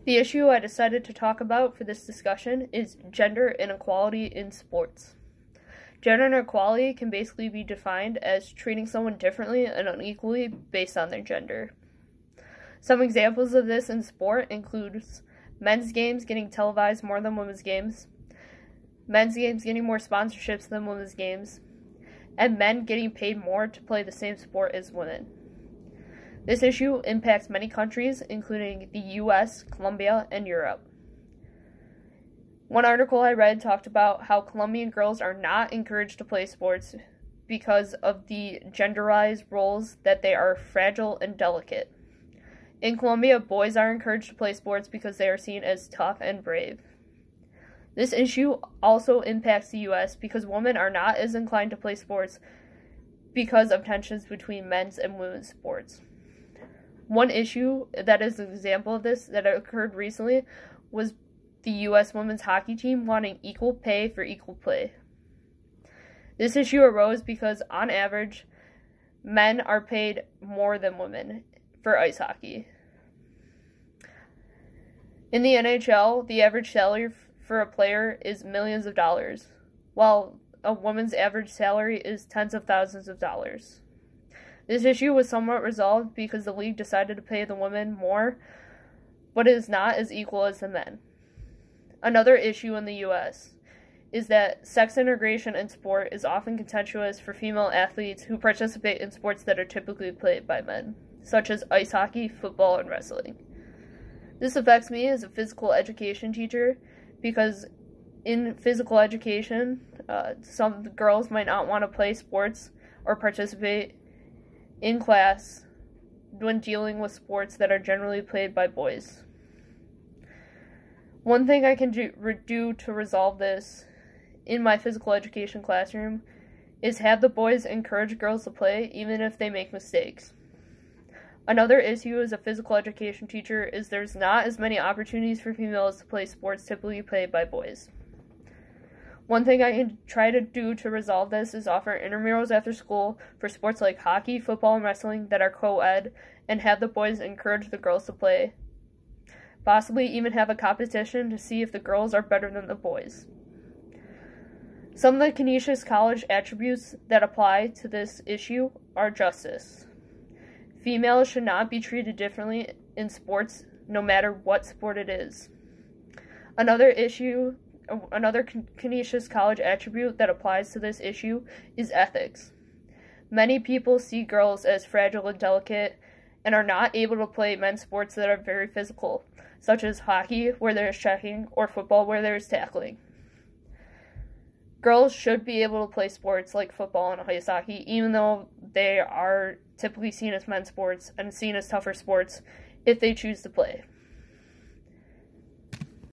The issue I decided to talk about for this discussion is gender inequality in sports. Gender inequality can basically be defined as treating someone differently and unequally based on their gender. Some examples of this in sport includes men's games getting televised more than women's games, men's games getting more sponsorships than women's games, and men getting paid more to play the same sport as women. This issue impacts many countries, including the US, Colombia, and Europe. One article I read talked about how Colombian girls are not encouraged to play sports because of the genderized roles that they are fragile and delicate. In Colombia, boys are encouraged to play sports because they are seen as tough and brave. This issue also impacts the US because women are not as inclined to play sports because of tensions between men's and women's sports. One issue that is an example of this that occurred recently was the U.S. women's hockey team wanting equal pay for equal play. This issue arose because, on average, men are paid more than women for ice hockey. In the NHL, the average salary for a player is millions of dollars, while a woman's average salary is tens of thousands of dollars. This issue was somewhat resolved because the league decided to pay the women more, but it is not as equal as the men. Another issue in the U.S. is that sex integration in sport is often contentious for female athletes who participate in sports that are typically played by men, such as ice hockey, football, and wrestling. This affects me as a physical education teacher because in physical education, some girls might not want to play sports or participate in class when dealing with sports that are generally played by boys. One thing I can do to resolve this in my physical education classroom is have the boys encourage girls to play even if they make mistakes. Another issue as a physical education teacher is there's not as many opportunities for females to play sports typically played by boys. One thing I can try to do to resolve this is offer intramurals after school for sports like hockey, football, and wrestling that are co-ed, and have the boys encourage the girls to play. Possibly even have a competition to see if the girls are better than the boys. Some of the Canisius College attributes that apply to this issue are justice. Females should not be treated differently in sports, no matter what sport it is. Another Canisius College attribute that applies to this issue is ethics. Many people see girls as fragile and delicate and are not able to play men's sports that are very physical, such as hockey, where there is checking, or football, where there is tackling. Girls should be able to play sports like football and ice hockey, even though they are typically seen as men's sports and seen as tougher sports if they choose to play.